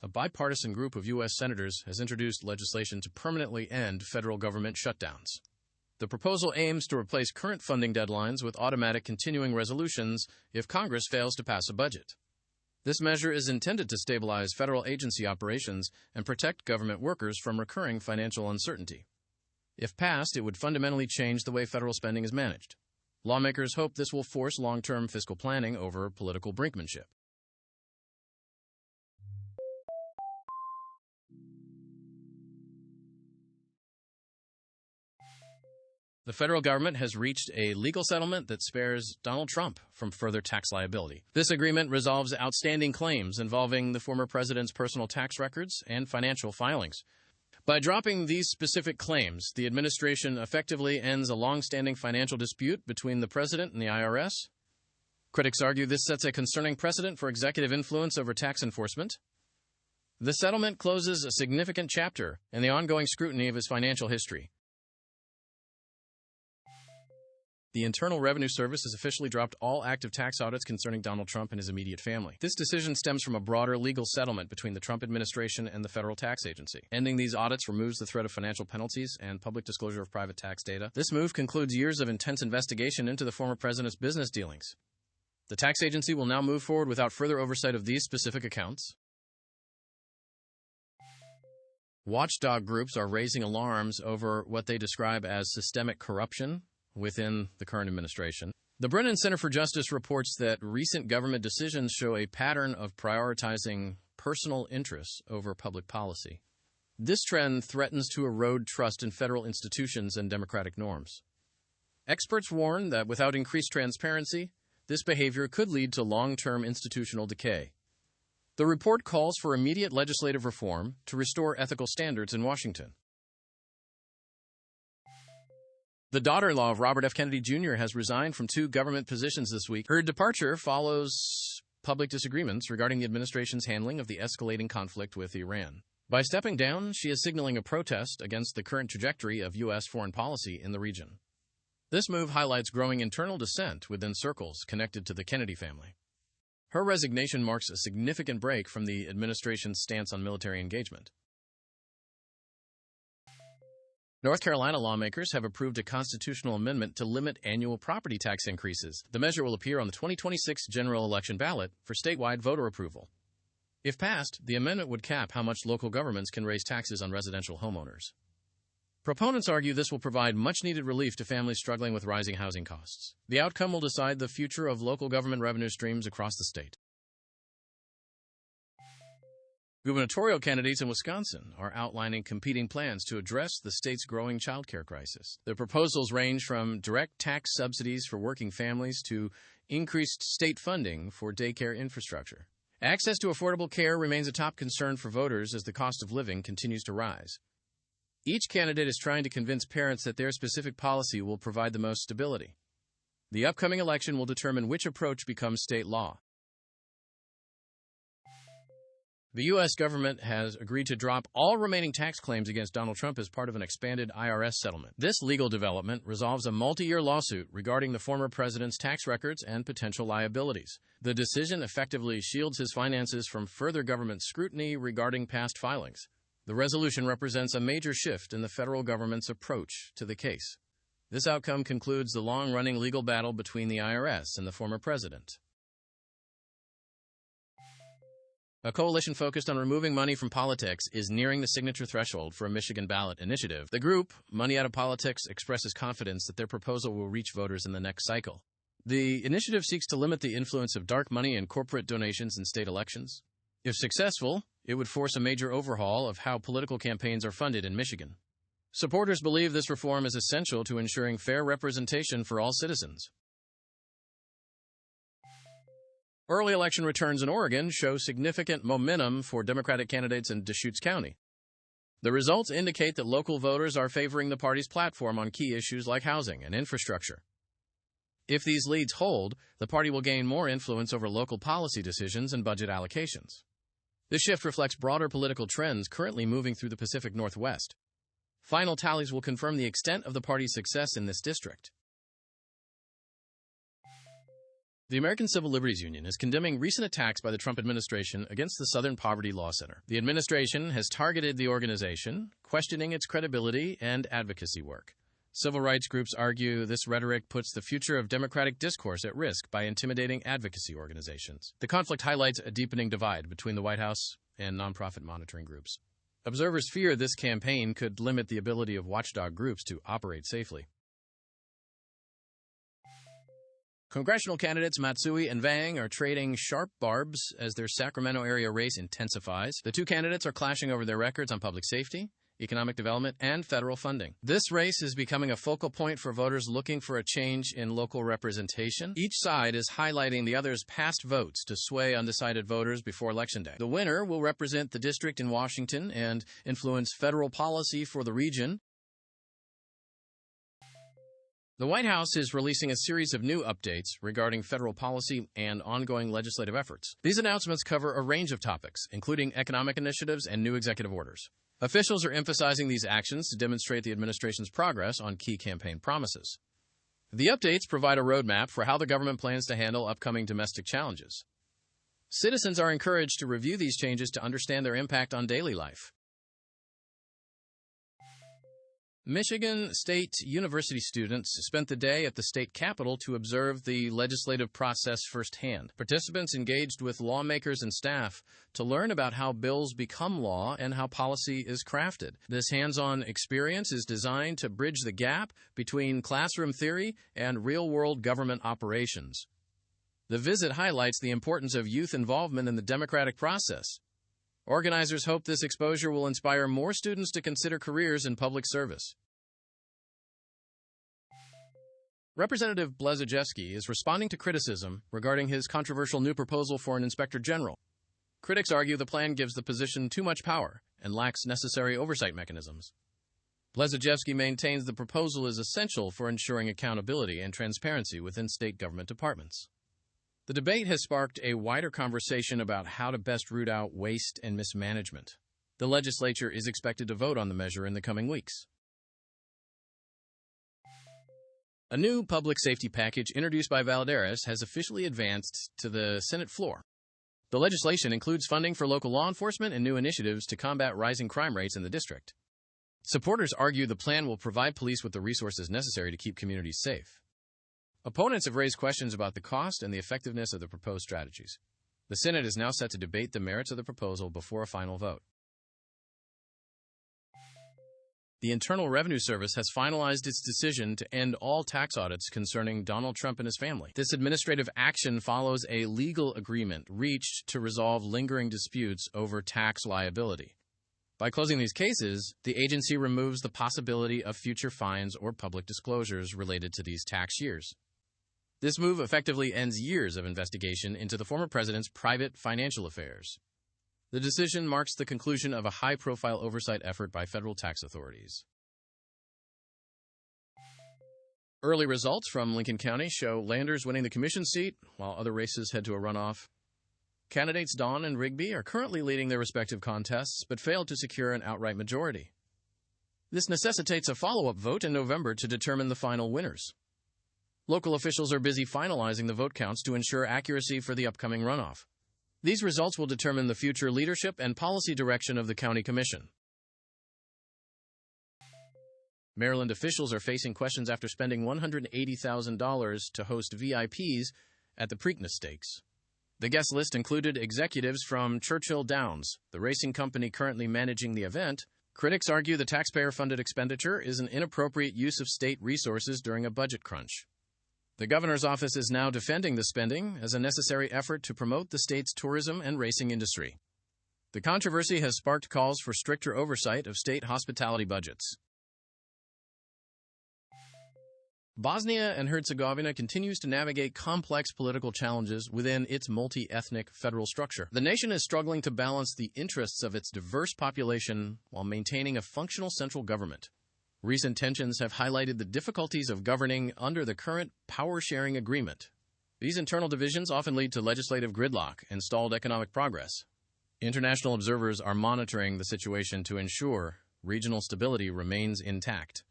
a bipartisan group of U.S. senators has introduced legislation to permanently end federal government shutdowns. The proposal aims to replace current funding deadlines with automatic continuing resolutions if Congress fails to pass a budget. This measure is intended to stabilize federal agency operations and protect government workers from recurring financial uncertainty. If passed, it would fundamentally change the way federal spending is managed. Lawmakers hope this will force long-term fiscal planning over political brinkmanship. The federal government has reached a legal settlement that spares Donald Trump from further tax liability. This agreement resolves outstanding claims involving the former president's personal tax records and financial filings. By dropping these specific claims, the administration effectively ends a long-standing financial dispute between the president and the IRS. Critics argue this sets a concerning precedent for executive influence over tax enforcement. The settlement closes a significant chapter in the ongoing scrutiny of his financial history. The Internal Revenue Service has officially dropped all active tax audits concerning Donald Trump and his immediate family. This decision stems from a broader legal settlement between the Trump administration and the federal tax agency. Ending these audits removes the threat of financial penalties and public disclosure of private tax data. This move concludes years of intense investigation into the former president's business dealings. The tax agency will now move forward without further oversight of these specific accounts. Watchdog groups are raising alarms over what they describe as systemic corruption within the current administration. The Brennan Center for Justice reports that recent government decisions show a pattern of prioritizing personal interests over public policy. This trend threatens to erode trust in federal institutions and democratic norms. Experts warn that without increased transparency, this behavior could lead to long-term institutional decay. The report calls for immediate legislative reform to restore ethical standards in Washington. The daughter-in-law of Robert F. Kennedy Jr. has resigned from 2 government positions this week. Her departure follows public disagreements regarding the administration's handling of the escalating conflict with Iran. By stepping down, she is signaling a protest against the current trajectory of U.S. foreign policy in the region. This move highlights growing internal dissent within circles connected to the Kennedy family. Her resignation marks a significant break from the administration's stance on military engagement. North Carolina lawmakers have approved a constitutional amendment to limit annual property tax increases. The measure will appear on the 2026 general election ballot for statewide voter approval. If passed, the amendment would cap how much local governments can raise taxes on residential homeowners. Proponents argue this will provide much-needed relief to families struggling with rising housing costs. The outcome will decide the future of local government revenue streams across the state. Gubernatorial candidates in Wisconsin are outlining competing plans to address the state's growing childcare crisis. The proposals range from direct tax subsidies for working families to increased state funding for daycare infrastructure. Access to affordable care remains a top concern for voters as the cost of living continues to rise. Each candidate is trying to convince parents that their specific policy will provide the most stability. The upcoming election will determine which approach becomes state law. The U.S. government has agreed to drop all remaining tax claims against Donald Trump as part of an expanded IRS settlement. This legal development resolves a multi-year lawsuit regarding the former president's tax records and potential liabilities. The decision effectively shields his finances from further government scrutiny regarding past filings. The resolution represents a major shift in the federal government's approach to the case. This outcome concludes the long-running legal battle between the IRS and the former president. A coalition focused on removing money from politics is nearing the signature threshold for a Michigan ballot initiative. The group, Money Out of Politics, expresses confidence that their proposal will reach voters in the next cycle. The initiative seeks to limit the influence of dark money and corporate donations in state elections. If successful, it would force a major overhaul of how political campaigns are funded in Michigan. Supporters believe this reform is essential to ensuring fair representation for all citizens. Early election returns in Oregon show significant momentum for Democratic candidates in Deschutes County. The results indicate that local voters are favoring the party's platform on key issues like housing and infrastructure. If these leads hold, the party will gain more influence over local policy decisions and budget allocations. This shift reflects broader political trends currently moving through the Pacific Northwest. Final tallies will confirm the extent of the party's success in this district. The American Civil Liberties Union is condemning recent attacks by the Trump administration against the Southern Poverty Law Center. The administration has targeted the organization, questioning its credibility and advocacy work. Civil rights groups argue this rhetoric puts the future of democratic discourse at risk by intimidating advocacy organizations. The conflict highlights a deepening divide between the White House and nonprofit monitoring groups. Observers fear this campaign could limit the ability of watchdog groups to operate safely. Congressional candidates Matsui and Vang are trading sharp barbs as their Sacramento area race intensifies. The two candidates are clashing over their records on public safety, economic development, and federal funding. This race is becoming a focal point for voters looking for a change in local representation. Each side is highlighting the other's past votes to sway undecided voters before Election Day. The winner will represent the district in Washington and influence federal policy for the region. The White House is releasing a series of new updates regarding federal policy and ongoing legislative efforts. These announcements cover a range of topics, including economic initiatives and new executive orders. Officials are emphasizing these actions to demonstrate the administration's progress on key campaign promises. The updates provide a roadmap for how the government plans to handle upcoming domestic challenges. Citizens are encouraged to review these changes to understand their impact on daily life. Michigan State University students spent the day at the state capitol to observe the legislative process firsthand. Participants engaged with lawmakers and staff to learn about how bills become law and how policy is crafted. This hands-on experience is designed to bridge the gap between classroom theory and real-world government operations. The visit highlights the importance of youth involvement in the democratic process. Organizers hope this exposure will inspire more students to consider careers in public service. Representative Blazejewski is responding to criticism regarding his controversial new proposal for an inspector general. Critics argue the plan gives the position too much power and lacks necessary oversight mechanisms. Blazejewski maintains the proposal is essential for ensuring accountability and transparency within state government departments. The debate has sparked a wider conversation about how to best root out waste and mismanagement. The legislature is expected to vote on the measure in the coming weeks. A new public safety package introduced by Valladares has officially advanced to the Senate floor. The legislation includes funding for local law enforcement and new initiatives to combat rising crime rates in the district. Supporters argue the plan will provide police with the resources necessary to keep communities safe. Opponents have raised questions about the cost and the effectiveness of the proposed strategies. The Senate is now set to debate the merits of the proposal before a final vote. The Internal Revenue Service has finalized its decision to end all tax audits concerning Donald Trump and his family. This administrative action follows a legal agreement reached to resolve lingering disputes over tax liability. By closing these cases, the agency removes the possibility of future fines or public disclosures related to these tax years. This move effectively ends years of investigation into the former president's private financial affairs. The decision marks the conclusion of a high-profile oversight effort by federal tax authorities. Early results from Lincoln County show Landers winning the commission seat, while other races head to a runoff. Candidates Dawn and Rigby are currently leading their respective contests, but failed to secure an outright majority. This necessitates a follow-up vote in November to determine the final winners. Local officials are busy finalizing the vote counts to ensure accuracy for the upcoming runoff. These results will determine the future leadership and policy direction of the county commission. Maryland officials are facing questions after spending $180,000 to host VIPs at the Preakness Stakes. The guest list included executives from Churchill Downs, the racing company currently managing the event. Critics argue the taxpayer-funded expenditure is an inappropriate use of state resources during a budget crunch. The governor's office is now defending the spending as a necessary effort to promote the state's tourism and racing industry. The controversy has sparked calls for stricter oversight of state hospitality budgets. Bosnia and Herzegovina continues to navigate complex political challenges within its multi-ethnic federal structure. The nation is struggling to balance the interests of its diverse population while maintaining a functional central government. Recent tensions have highlighted the difficulties of governing under the current power-sharing agreement. These internal divisions often lead to legislative gridlock and stalled economic progress. International observers are monitoring the situation to ensure regional stability remains intact.